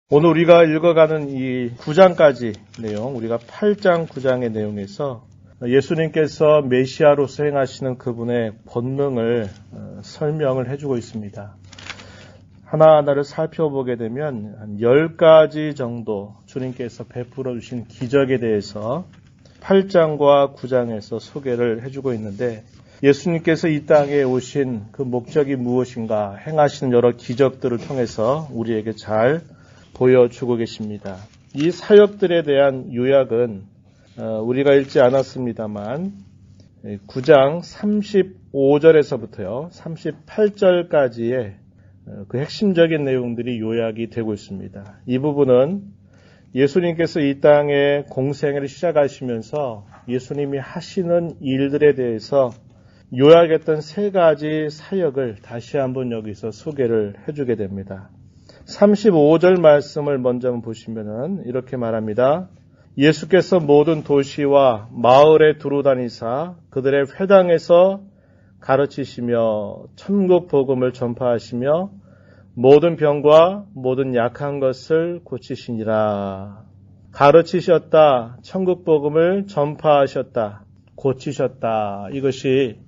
오늘 우리가 읽어가는 이 9장까지 내용, 우리가 8장, 9장의 내용에서 예수님께서 메시아로서 행하시는 그분의 본능을 설명을 해주고 있습니다. 하나하나를 살펴보게 되면 한 10가지 정도 주님께서 베풀어 주신 기적에 대해서 8장과 9장에서 소개를 해주고 있는데, 예수님께서 이 땅에 오신 그 목적이 무엇인가, 행하시는 여러 기적들을 통해서 우리에게 잘 보여주고 계십니다. 이 사역들에 대한 요약은 우리가 읽지 않았습니다만 9장 35절에서부터요 38절까지의 그 핵심적인 내용들이 요약이 되고 있습니다. 이 부분은 예수님께서 이 땅에 공생애를 시작하시면서 예수님이 하시는 일들에 대해서 요약했던 3가지 사역을 다시 한번 여기서 소개를 해주게 됩니다. 35절 말씀을 먼저 보시면은 이렇게 말합니다. 예수께서 모든 도시와 마을에 두루다니사 그들의 회당에서 가르치시며 천국 복음을 전파하시며 모든 병과 모든 약한 것을 고치시니라. 가르치셨다, 천국 복음을 전파하셨다, 고치셨다. 이것이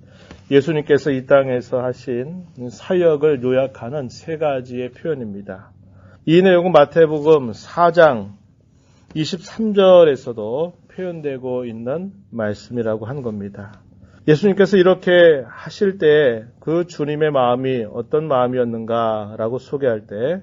예수님께서 이 땅에서 하신 사역을 요약하는 3가지의 표현입니다. 이 내용은 마태복음 4장 23절에서도 표현되고 있는 말씀이라고 한 겁니다. 예수님께서 이렇게 하실 때 그 주님의 마음이 어떤 마음이었는가라고 소개할 때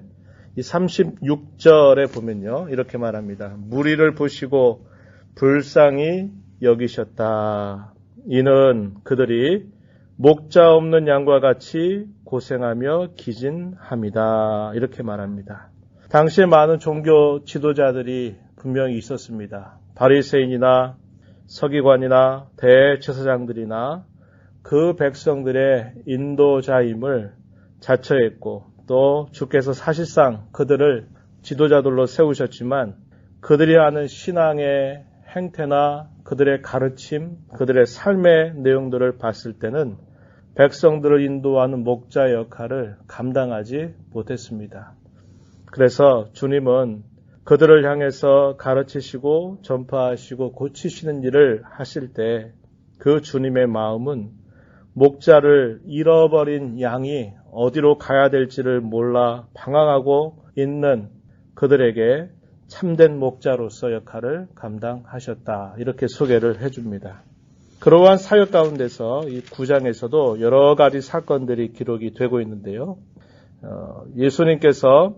이 36절에 보면요, 이렇게 말합니다. 무리를 보시고 불쌍히 여기셨다. 이는 그들이 목자 없는 양과 같이 고생하며 기진함이다. 이렇게 말합니다. 당시에 많은 종교 지도자들이 분명히 있었습니다. 바리새인이나 서기관이나 대제사장들이나 그 백성들의 인도자임을 자처했고, 또 주께서 사실상 그들을 지도자들로 세우셨지만 그들이 하는 신앙의 행태나 그들의 가르침, 그들의 삶의 내용들을 봤을 때는 백성들을 인도하는 목자 역할을 감당하지 못했습니다. 그래서 주님은 그들을 향해서 가르치시고 전파하시고 고치시는 일을 하실 때 그 주님의 마음은 목자를 잃어버린 양이 어디로 가야 될지를 몰라 방황하고 있는 그들에게 참된 목자로서 역할을 감당하셨다. 이렇게 소개를 해줍니다. 그러한 사역 가운데서 이 9장에서도 여러 가지 사건들이 기록이 되고 있는데요. 예수님께서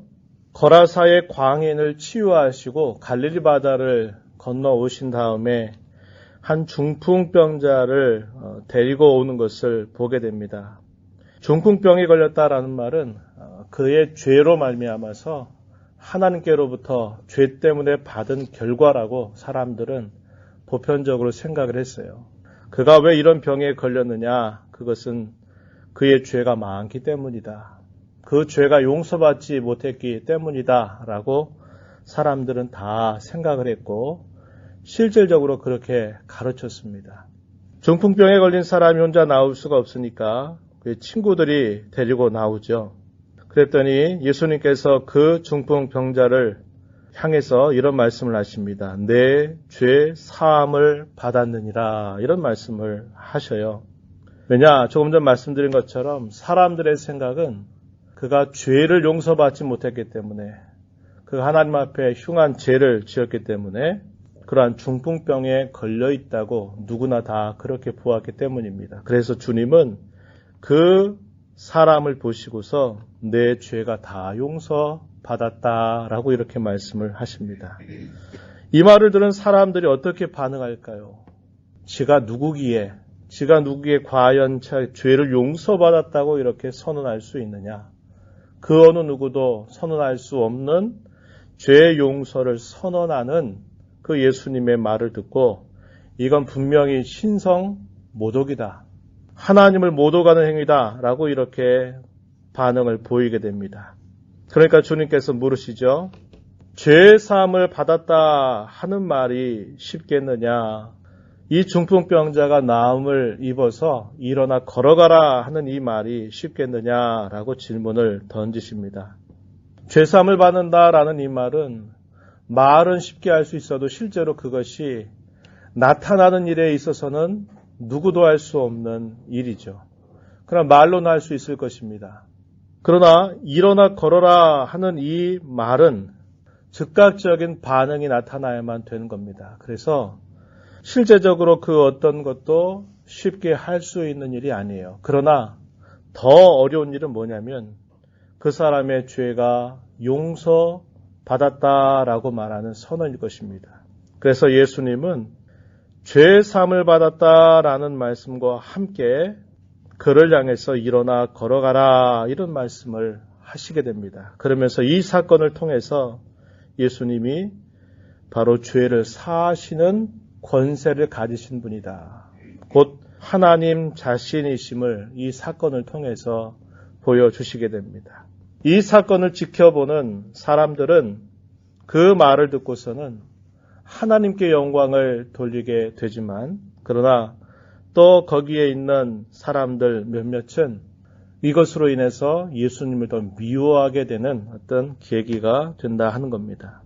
거라사의 광인을 치유하시고 갈릴리 바다를 건너오신 다음에 한 중풍병자를 데리고 오는 것을 보게 됩니다. 중풍병에 걸렸다라는 말은 그의 죄로 말미암아서 하나님께로부터 죄 때문에 받은 결과라고 사람들은 보편적으로 생각을 했어요. 그가 왜 이런 병에 걸렸느냐? 그것은 그의 죄가 많기 때문이다. 그 죄가 용서받지 못했기 때문이다 라고 사람들은 다 생각을 했고 실질적으로 그렇게 가르쳤습니다. 중풍병에 걸린 사람이 혼자 나올 수가 없으니까 그의 친구들이 데리고 나오죠. 그랬더니 예수님께서 그 중풍병자를 향해서 이런 말씀을 하십니다. 내 죄 사함을 받았느니라. 이런 말씀을 하셔요. 왜냐? 조금 전 말씀드린 것처럼 사람들의 생각은 그가 죄를 용서받지 못했기 때문에, 그 하나님 앞에 흉한 죄를 지었기 때문에 그러한 중풍병에 걸려 있다고 누구나 다 그렇게 보았기 때문입니다. 그래서 주님은 그 사람을 보시고서 내 죄가 다 용서받았다라고 이렇게 말씀을 하십니다. 이 말을 들은 사람들이 어떻게 반응할까요? 지가 누구기에 과연 죄를 용서받았다고 이렇게 선언할 수 있느냐? 그 어느 누구도 선언할 수 없는 죄 용서를 선언하는 그 예수님의 말을 듣고 이건 분명히 신성 모독이다. 하나님을 모독하는 행위다 라고 이렇게 반응을 보이게 됩니다. 그러니까 주님께서 물으시죠. 죄 사함을 받았다 하는 말이 쉽겠느냐? 이 중풍병자가 나음을 입어서 일어나 걸어가라 하는 이 말이 쉽겠느냐라고 질문을 던지십니다. 죄사함을 받는다라는 이 말은 쉽게 할 수 있어도 실제로 그것이 나타나는 일에 있어서는 누구도 할 수 없는 일이죠. 그러나 말로는 할 수 있을 것입니다. 그러나 일어나 걸어라 하는 이 말은 즉각적인 반응이 나타나야만 되는 겁니다. 그래서 실제적으로 그 어떤 것도 쉽게 할 수 있는 일이 아니에요. 그러나 더 어려운 일은 뭐냐면 그 사람의 죄가 용서받았다라고 말하는 선언일 것입니다. 그래서 예수님은 죄 사함을 받았다라는 말씀과 함께 그를 향해서 일어나 걸어가라 이런 말씀을 하시게 됩니다. 그러면서 이 사건을 통해서 예수님이 바로 죄를 사하시는 권세를 가지신 분이다. 곧 하나님 자신이심을 이 사건을 통해서 보여주시게 됩니다. 이 사건을 지켜보는 사람들은 그 말을 듣고서는 하나님께 영광을 돌리게 되지만 그러나 또 거기에 있는 사람들 몇몇은 이것으로 인해서 예수님을 더 미워하게 되는 어떤 계기가 된다 하는 겁니다.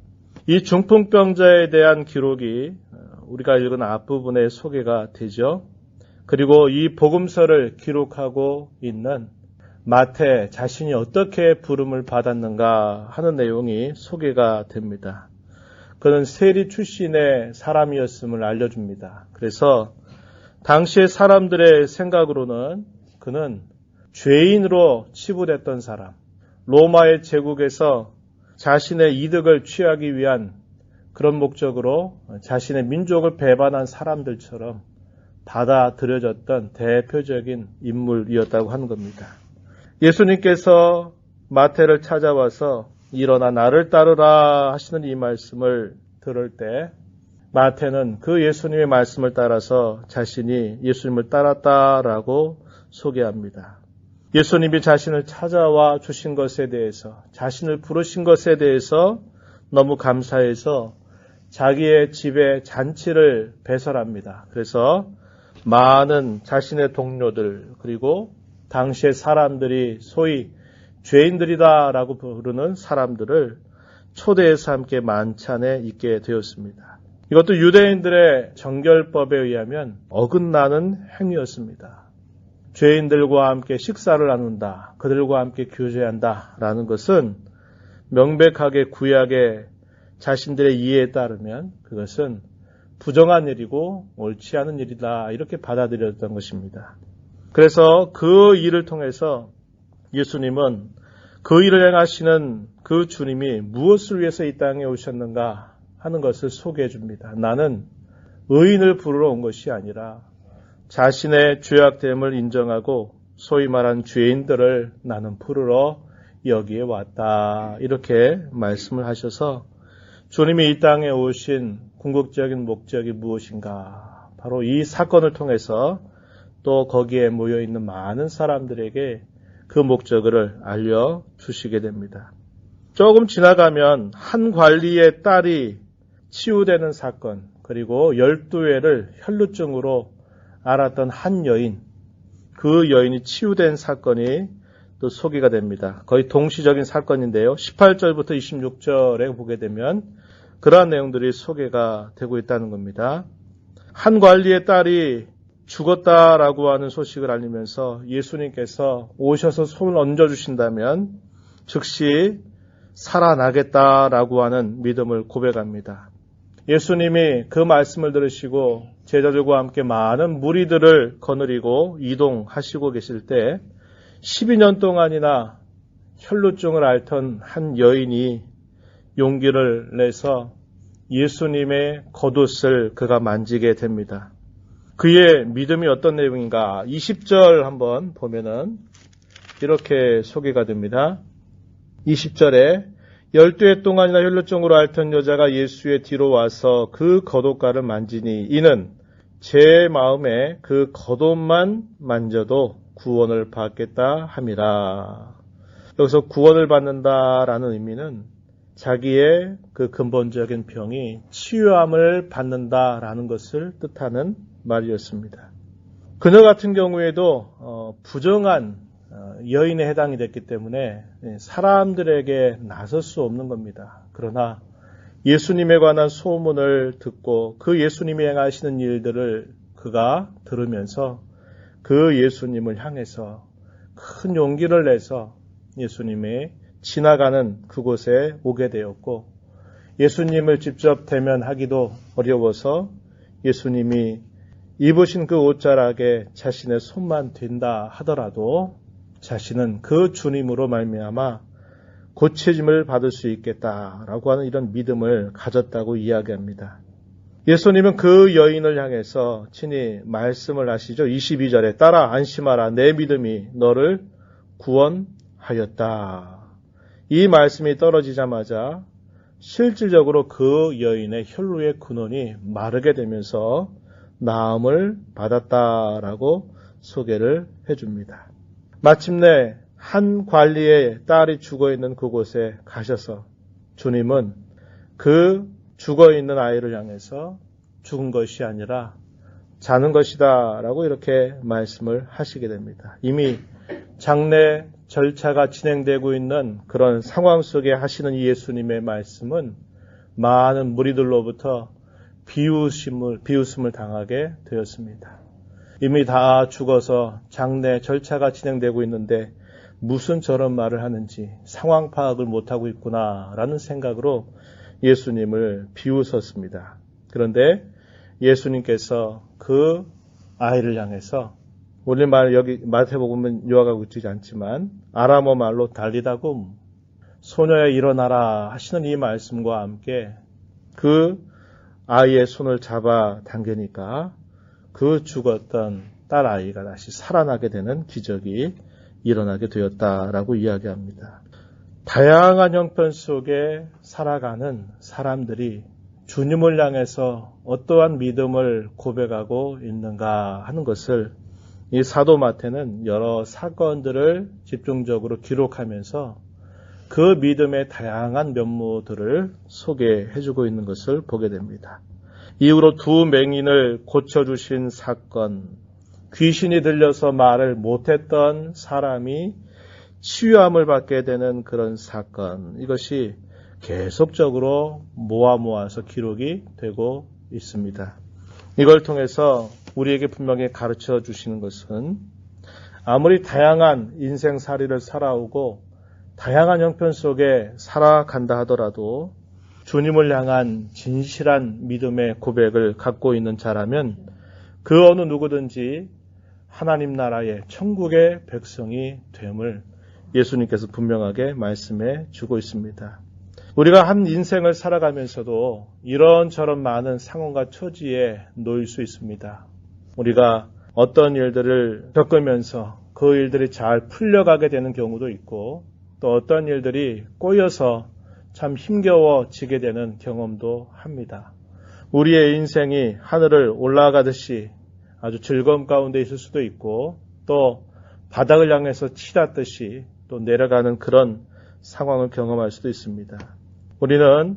이 중풍병자에 대한 기록이 우리가 읽은 앞부분에 소개가 되죠. 그리고 이 복음서를 기록하고 있는 마태 자신이 어떻게 부름을 받았는가 하는 내용이 소개가 됩니다. 그는 세리 출신의 사람이었음을 알려줍니다. 그래서 당시의 사람들의 생각으로는 그는 죄인으로 치부됐던 사람, 로마의 제국에서 자신의 이득을 취하기 위한 그런 목적으로 자신의 민족을 배반한 사람들처럼 받아들여졌던 대표적인 인물이었다고 하는 겁니다. 예수님께서 마태를 찾아와서 일어나 나를 따르라 하시는 이 말씀을 들을 때 마태는 그 예수님의 말씀을 따라서 자신이 예수님을 따랐다라고 소개합니다. 예수님이 자신을 찾아와 주신 것에 대해서, 자신을 부르신 것에 대해서 너무 감사해서 자기의 집에 잔치를 배설합니다. 그래서 많은 자신의 동료들 그리고 당시의 사람들이 소위 죄인들이다라고 부르는 사람들을 초대해서 함께 만찬에 있게 되었습니다. 이것도 유대인들의 정결법에 의하면 어긋나는 행위였습니다. 죄인들과 함께 식사를 나눈다, 그들과 함께 교제한다라는 것은 명백하게 구약의 자신들의 이해에 따르면 그것은 부정한 일이고 옳지 않은 일이다 이렇게 받아들였던 것입니다. 그래서 그 일을 통해서 예수님은 그 일을 행하시는 그 주님이 무엇을 위해서 이 땅에 오셨는가 하는 것을 소개해 줍니다. 나는 의인을 부르러 온 것이 아니라 자신의 죄악됨을 인정하고 소위 말한 죄인들을 나는 부르러 여기에 왔다. 이렇게 말씀을 하셔서 주님이 이 땅에 오신 궁극적인 목적이 무엇인가? 바로 이 사건을 통해서 또 거기에 모여있는 많은 사람들에게 그 목적을 알려주시게 됩니다. 조금 지나가면 한 관리의 딸이 치유되는 사건, 그리고 12회를 혈루증으로 앓았던 한 여인, 그 여인이 치유된 사건이 또 소개가 됩니다. 거의 동시적인 사건인데요. 18절부터 26절에 보게 되면 그러한 내용들이 소개가 되고 있다는 겁니다. 한 관리의 딸이 죽었다라고 하는 소식을 알리면서 예수님께서 오셔서 손을 얹어주신다면 즉시 살아나겠다라고 하는 믿음을 고백합니다. 예수님이 그 말씀을 들으시고 제자들과 함께 많은 무리들을 거느리고 이동하시고 계실 때 12년 동안이나 혈루증을 앓던 한 여인이 용기를 내서 예수님의 겉옷을 그가 만지게 됩니다. 그의 믿음이 어떤 내용인가? 20절 한번 보면은 이렇게 소개가 됩니다. 20절에 12해 동안이나 혈루증으로 앓던 여자가 예수의 뒤로 와서 그 겉옷가를 만지니 이는 제 마음에 그 겉옷만 만져도 구원을 받겠다 함이라. 여기서 구원을 받는다라는 의미는 자기의 그 근본적인 병이 치유함을 받는다라는 것을 뜻하는 말이었습니다. 그녀 같은 경우에도 부정한 여인에 해당이 됐기 때문에 사람들에게 나설 수 없는 겁니다. 그러나 예수님에 관한 소문을 듣고 그 예수님이 행하시는 일들을 그가 들으면서 그 예수님을 향해서 큰 용기를 내서 예수님이 지나가는 그곳에 오게 되었고, 예수님을 직접 대면하기도 어려워서 예수님이 입으신 그 옷자락에 자신의 손만 댄다 하더라도 자신은 그 주님으로 말미암아 고쳐짐을 받을 수 있겠다라고 하는 이런 믿음을 가졌다고 이야기합니다. 예수님은 그 여인을 향해서 친히 말씀을 하시죠. 22절에 따라 안심하라, 내 믿음이 너를 구원하였다. 이 말씀이 떨어지자마자 실질적으로 그 여인의 혈루의 근원이 마르게 되면서 나음을 받았다라고 소개를 해줍니다. 마침내 한 관리의 딸이 죽어있는 그곳에 가셔서 주님은 그 죽어있는 아이를 향해서 죽은 것이 아니라 자는 것이다 라고 이렇게 말씀을 하시게 됩니다. 이미 장례 절차가 진행되고 있는 그런 상황 속에 하시는 이 예수님의 말씀은 많은 무리들로부터 비웃음을 당하게 되었습니다. 이미 다 죽어서 장례 절차가 진행되고 있는데 무슨 저런 말을 하는지 상황 파악을 못하고 있구나라는 생각으로 예수님을 비웃었습니다. 그런데 예수님께서 그 아이를 향해서 우리말 여기 마태복음은 요약하고 있지 않지만 아람어 말로 달리다굼, 소녀야 일어나라 하시는 이 말씀과 함께 그 아이의 손을 잡아 당기니까 그 죽었던 딸 아이가 다시 살아나게 되는 기적이 일어나게 되었다라고 이야기합니다. 다양한 형편 속에 살아가는 사람들이 주님을 향해서 어떠한 믿음을 고백하고 있는가 하는 것을 이 사도 마태는 여러 사건들을 집중적으로 기록하면서 그 믿음의 다양한 면모들을 소개해주고 있는 것을 보게 됩니다. 이후로 두 맹인을 고쳐주신 사건, 귀신이 들려서 말을 못했던 사람이 치유함을 받게 되는 그런 사건, 이것이 계속적으로 모아서 기록이 되고 있습니다. 이걸 통해서 우리에게 분명히 가르쳐 주시는 것은 아무리 다양한 인생살이를 살아오고 다양한 형편 속에 살아간다 하더라도 주님을 향한 진실한 믿음의 고백을 갖고 있는 자라면 그 어느 누구든지 하나님 나라의 천국의 백성이 됨을 예수님께서 분명하게 말씀해 주고 있습니다. 우리가 한 인생을 살아가면서도 이런저런 많은 상황과 처지에 놓일 수 있습니다. 우리가 어떤 일들을 겪으면서 그 일들이 잘 풀려가게 되는 경우도 있고 또 어떤 일들이 꼬여서 참 힘겨워지게 되는 경험도 합니다. 우리의 인생이 하늘을 올라가듯이 아주 즐거움 가운데 있을 수도 있고 또 바닥을 향해서 치닫듯이 또 내려가는 그런 상황을 경험할 수도 있습니다. 우리는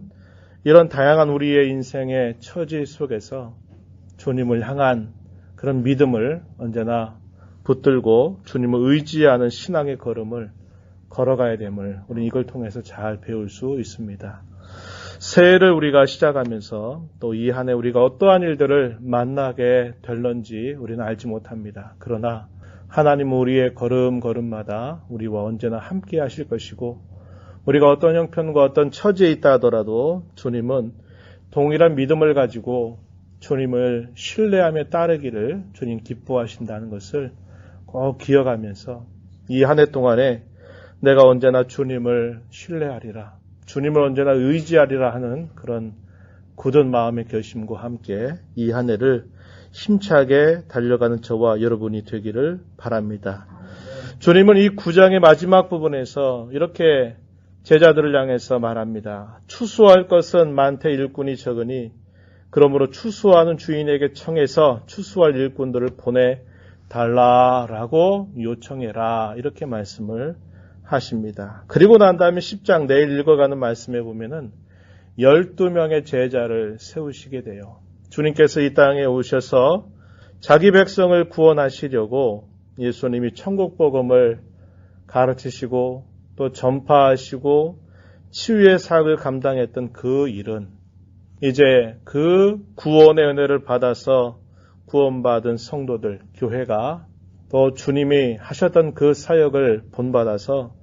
이런 다양한 우리의 인생의 처지 속에서 주님을 향한 그런 믿음을 언제나 붙들고 주님을 의지하는 신앙의 걸음을 걸어가야 됨을 우리는 이걸 통해서 잘 배울 수 있습니다. 새해를 우리가 시작하면서 또 이 한 해 우리가 어떠한 일들을 만나게 될런지 우리는 알지 못합니다. 그러나 하나님은 우리의 걸음걸음마다 우리와 언제나 함께 하실 것이고 우리가 어떤 형편과 어떤 처지에 있다 하더라도 주님은 동일한 믿음을 가지고 주님을 신뢰하며 따르기를 주님 기뻐하신다는 것을 꼭 기억하면서 이 한 해 동안에 내가 언제나 주님을 신뢰하리라, 주님을 언제나 의지하리라 하는 그런 굳은 마음의 결심과 함께 이 한 해를 힘차게 달려가는 저와 여러분이 되기를 바랍니다. 주님은 이 9장의 마지막 부분에서 이렇게 제자들을 향해서 말합니다. 추수할 것은 많되 일꾼이 적으니 그러므로 추수하는 주인에게 청해서 추수할 일꾼들을 보내달라라고 요청해라 이렇게 말씀을 하십니다. 그리고 난 다음에 10장 내일 읽어가는 말씀에 보면은 12명의 제자를 세우시게 돼요. 주님께서 이 땅에 오셔서 자기 백성을 구원하시려고 예수님이 천국 복음을 가르치시고 또 전파하시고 치유의 사역을 감당했던 그 일은 이제 그 구원의 은혜를 받아서 구원받은 성도들, 교회가 또 주님이 하셨던 그 사역을 본받아서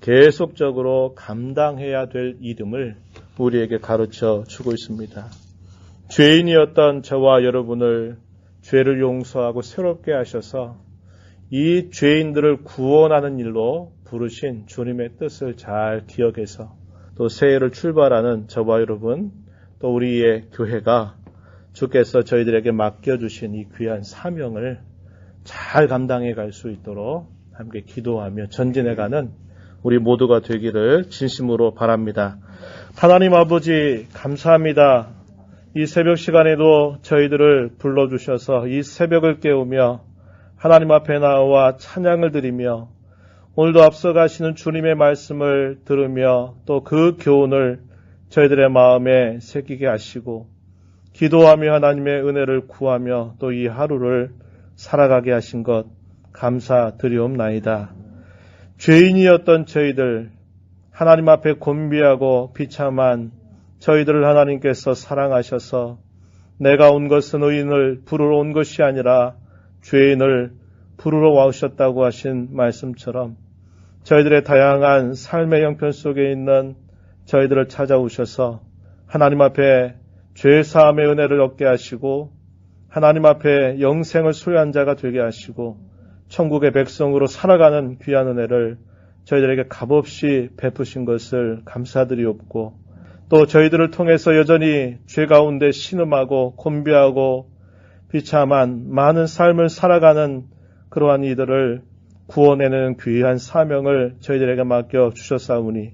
계속적으로 감당해야 될 이름을 우리에게 가르쳐 주고 있습니다. 죄인이었던 저와 여러분을 죄를 용서하고 새롭게 하셔서 이 죄인들을 구원하는 일로 부르신 주님의 뜻을 잘 기억해서 또 새해를 출발하는 저와 여러분 또 우리의 교회가 주께서 저희들에게 맡겨주신 이 귀한 사명을 잘 감당해 갈 수 있도록 함께 기도하며 전진해가는 우리 모두가 되기를 진심으로 바랍니다. 하나님 아버지 감사합니다. 이 새벽 시간에도 저희들을 불러주셔서 이 새벽을 깨우며 하나님 앞에 나와 찬양을 드리며 오늘도 앞서가시는 주님의 말씀을 들으며 또 그 교훈을 저희들의 마음에 새기게 하시고 기도하며 하나님의 은혜를 구하며 또 이 하루를 살아가게 하신 것 감사드리옵나이다. 죄인이었던 저희들 하나님 앞에 곤비하고 비참한 저희들을 하나님께서 사랑하셔서 내가 온 것은 의인을 부르러 온 것이 아니라 죄인을 부르러 와오셨다고 하신 말씀처럼 저희들의 다양한 삶의 형편 속에 있는 저희들을 찾아오셔서 하나님 앞에 죄사함의 은혜를 얻게 하시고 하나님 앞에 영생을 소유한 자가 되게 하시고 천국의 백성으로 살아가는 귀한 은혜를 저희들에게 값없이 베푸신 것을 감사드리옵고 또 저희들을 통해서 여전히 죄 가운데 신음하고 곤비하고 비참한 많은 삶을 살아가는 그러한 이들을 구원해내는 귀한 사명을 저희들에게 맡겨주셨사오니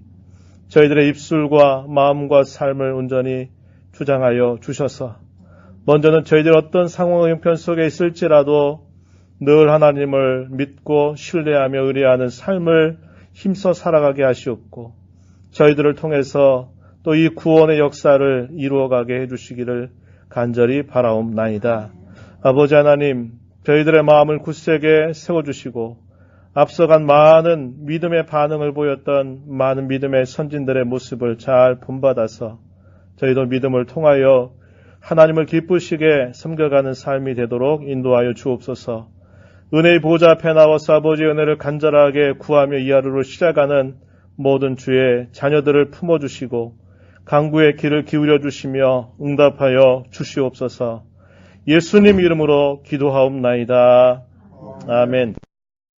저희들의 입술과 마음과 삶을 온전히 주장하여 주셔서 먼저는 저희들 어떤 상황 형편 속에 있을지라도 늘 하나님을 믿고 신뢰하며 의뢰하는 삶을 힘써 살아가게 하시옵고 저희들을 통해서 또 이 구원의 역사를 이루어가게 해주시기를 간절히 바라옵나이다. 아버지 하나님, 저희들의 마음을 굳세게 세워주시고 앞서간 많은 믿음의 반응을 보였던 많은 믿음의 선진들의 모습을 잘 본받아서 저희도 믿음을 통하여 하나님을 기쁘시게 섬겨가는 삶이 되도록 인도하여 주옵소서. 은혜의 보좌 앞에 나와서 아버지의 은혜를 간절하게 구하며 이 하루를 시작하는 모든 주의 자녀들을 품어주시고 강구의 귀를 기울여 주시며 응답하여 주시옵소서. 예수님 이름으로 기도하옵나이다. 아멘.